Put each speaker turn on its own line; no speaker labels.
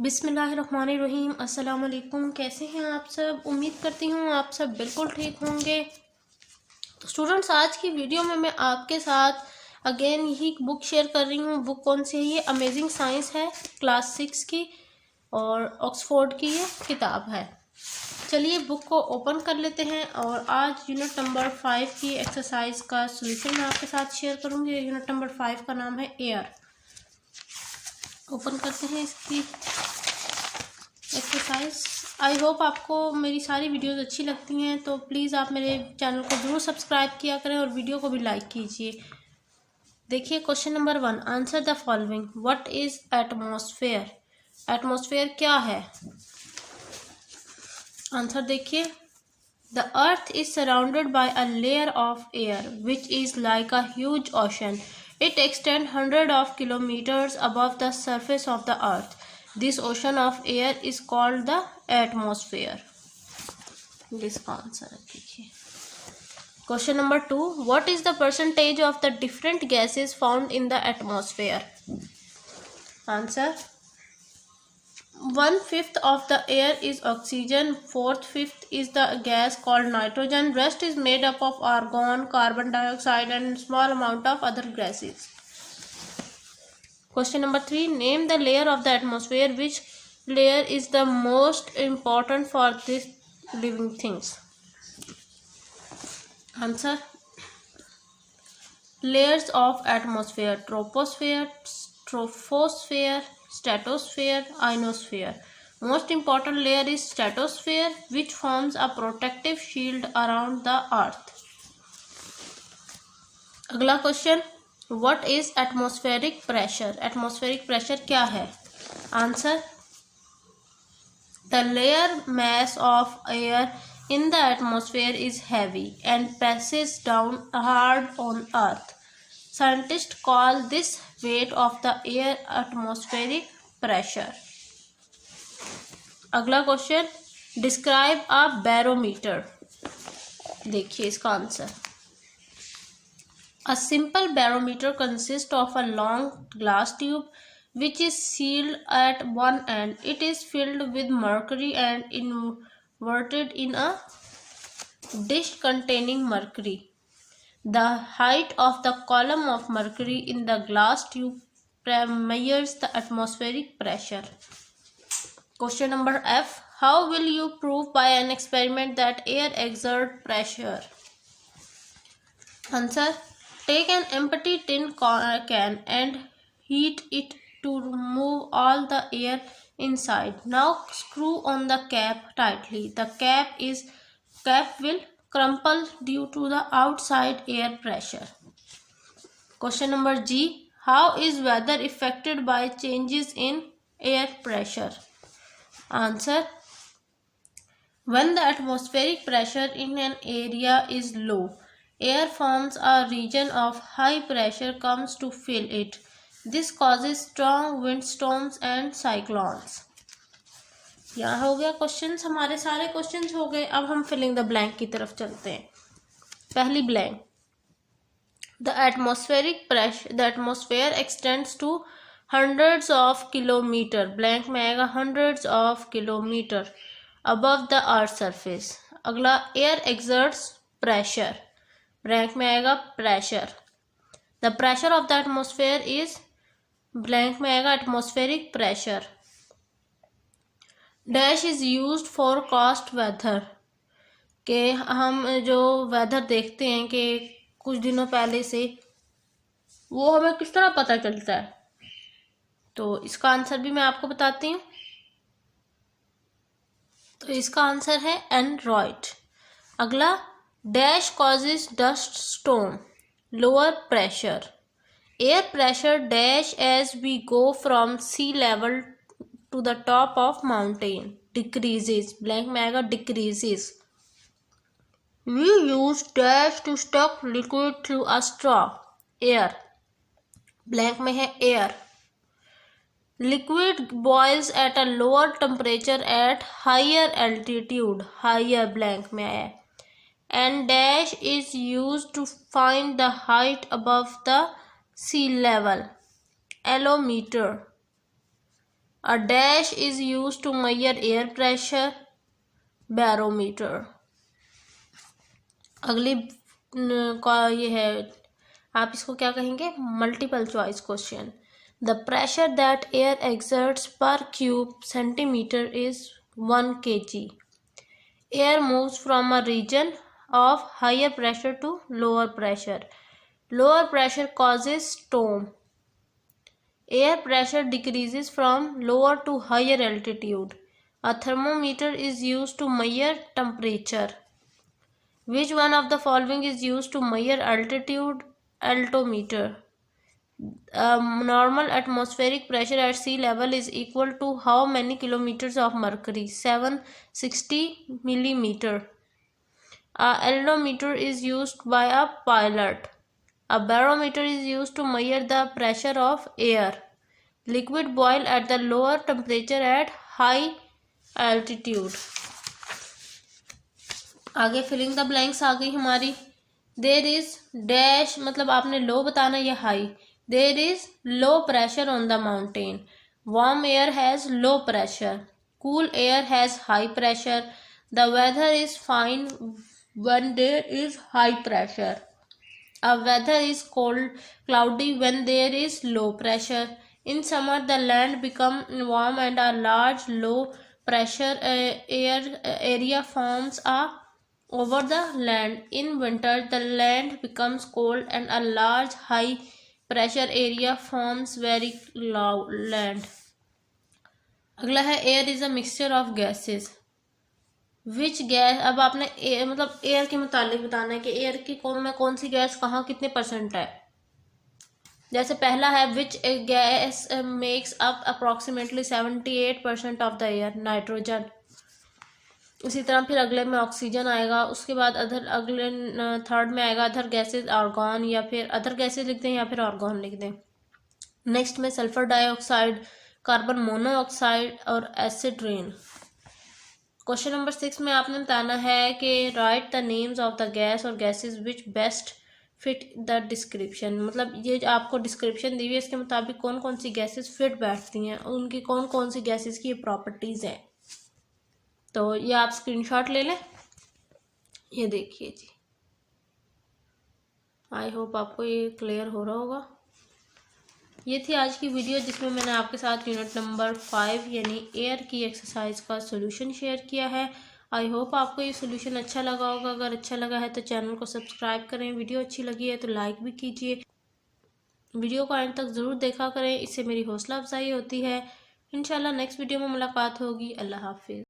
बिस्मिल्लाहिर्रहमानिर्रहीम। अस्सलाम वालेकुम। कैसे हैं आप सब? उम्मीद करती हूँ आप सब बिल्कुल ठीक होंगे। तो स्टूडेंट्स, आज की वीडियो में मैं आपके साथ अगेन यही बुक शेयर कर रही हूँ। बुक कौन सी है? ये अमेजिंग साइंस है, क्लास 6 की, और ऑक्सफोर्ड की ये किताब है। चलिए बुक को ओपन कर लेते हैं और आज यूनिट नंबर 5 की एक्सरसाइज का सोल्यूशन मैं आपके साथ शेयर करूँगी। यूनिट नंबर 5 का नाम है एयर। ओपन करते हैं इसकी एक्सरसाइज। आई होप आपको मेरी सारी वीडियोस अच्छी लगती हैं, तो प्लीज़ आप मेरे चैनल को ज़रूर सब्सक्राइब किया करें और वीडियो को भी लाइक कीजिए। देखिए question number 1, answer the following. What is atmosphere? Atmosphere क्या है? आंसर देखिए, the earth is surrounded by a layer of air which is like a huge ocean. It extends hundreds of kilometers above the surface of the earth. This ocean of air is called the atmosphere. इसका answer है देखिए। Question number 2, what is the percentage of the different gases found in the atmosphere? Answer, 1/5 of the air is oxygen, 4/5 is the gas called nitrogen, rest is made up of argon, carbon dioxide and small amount of other gases. Question number 3, name the layer of the atmosphere. Which layer is the most important for these living things? Answer, layers of atmosphere: troposphere, troposphere, stratosphere, ionosphere. Most important layer is stratosphere, which forms a protective shield around the earth. अगला question, what is atmospheric pressure? Atmospheric pressure क्या है? Answer, the layer mass of air in the atmosphere is heavy and passes down hard on earth. Scientists call this weight of the air atmospheric pressure. अगला question, describe a barometer. देखिए इसका answer, a simple barometer consists of a long glass tube which is sealed at one end. It is filled with mercury and inverted in a dish containing mercury. The height of the column of mercury in the glass tube measures the atmospheric pressure. Question number F, how will you prove by an experiment that air exerts pressure? Answer, take an empty tin can and heat it to remove all the air inside. Now screw on the cap tightly. The cap will crumple due to the outside air pressure. Question number G, how is weather affected by changes in air pressure? Answer, when the atmospheric pressure in an area is low, air forms a region of high pressure comes to fill it. This causes strong windstorms and cyclones. यहाँ हो गया questions, हमारे सारे questions हो गए। अब हम filling the blank की तरफ चलते हैं। पहली blank, the atmosphere extends to hundreds of kilometer, blank में आएगा hundreds of kilometer above the earth surface. अगला, एयर exerts pressure, ब्लैंक में आएगा pressure. The pressure of the atmosphere is, blank में आएगा atmospheric pressure. Dash is used for forecast weather, के हम जो वेदर देखते हैं कि कुछ दिनों पहले से, वो हमें किस तरह पता चलता है? तो इसका आंसर भी मैं आपको बताती हूँ। तो इसका आंसर है एंड्रॉइड। अगला, dash causes dust storm, lower pressure, air pressure dash as we go from sea level to the top of mountain, decreases, blank में आएगा decreases. We use dash to stuck liquid through a straw, air, blank में है air. Liquid boils at a lower temperature at higher altitude, higher, blank में आया. And dash is used to find the height above the sea level, allometer. A dash is used to measure air pressure. Barometer. अगली का ये है, आप इसको क्या कहेंगे, multiple choice question. The pressure that air exerts per cube centimetre is 1 kg. Air moves from a region of higher pressure to lower pressure. Lower pressure causes storm. Air pressure decreases from lower to higher altitude. A thermometer is used to measure temperature. Which one of the following is used to measure altitude? Altimeter. Normal atmospheric pressure at sea level is equal to how many kilometers of mercury? 760 millimeter. A aldometer is used by a pilot. A barometer is used to measure the pressure of air. Liquid boil at the lower temperature at high altitude. आगे filling the blanks आ गई हमारी। There is dash, मतलब आपने low बताना या high. There is low pressure on the mountain. Warm air has low pressure. Cool air has high pressure. The weather is fine when there is high pressure. A weather is cold, cloudy when there is low pressure. In summer, the land becomes warm and a large low pressure area forms over the land. In winter, the land becomes cold and a large high pressure area forms very low land. अगला है air is a mixture of gases. Which gas, अब आपने मतलब air के मुतालिक बताना है कि एयर की कौन सी गैस कहाँ कितने परसेंट है। जैसे पहला है which gas makes up approximately 78% of the air? Nitrogen. इसी तरह फिर अगले में ऑक्सीजन आएगा, उसके बाद अगले थर्ड में आएगा अदर गैसेज, आर्गॉन, या फिर अदर गैसेज लिख दें या फिर आर्गॉन लिख दें। नेक्स्ट में सल्फर डाइऑक्साइड, कार्बन मोनोऑक्साइड और एसिड रेन। क्वेश्चन नंबर 6 में आपने बताना है कि write the names of the gas और gases which best fit the description. मतलब ये जो आपको डिस्क्रिप्शन दी हुई है इसके मुताबिक कौन कौन सी गैसेस फिट बैठती हैं, उनकी कौन कौन सी गैसेस की प्रॉपर्टीज़ हैं। तो ये आप स्क्रीनशॉट ले लें, ये देखिए जी। आई होप आपको ये क्लियर हो रहा होगा। ये थी आज की वीडियो जिसमें मैंने आपके साथ यूनिट नंबर 5 यानी एयर की एक्सरसाइज का सोल्यूशन शेयर किया है। आई होप आपको ये सोल्यूशन अच्छा लगा होगा। अगर अच्छा लगा है तो चैनल को सब्सक्राइब करें, वीडियो अच्छी लगी है तो लाइक भी कीजिए। वीडियो को एंड तक ज़रूर देखा करें, इससे मेरी हौसला अफजाई होती है। इंशाल्लाह नेक्स्ट वीडियो में मुलाकात होगी। अल्लाह हाफिज़।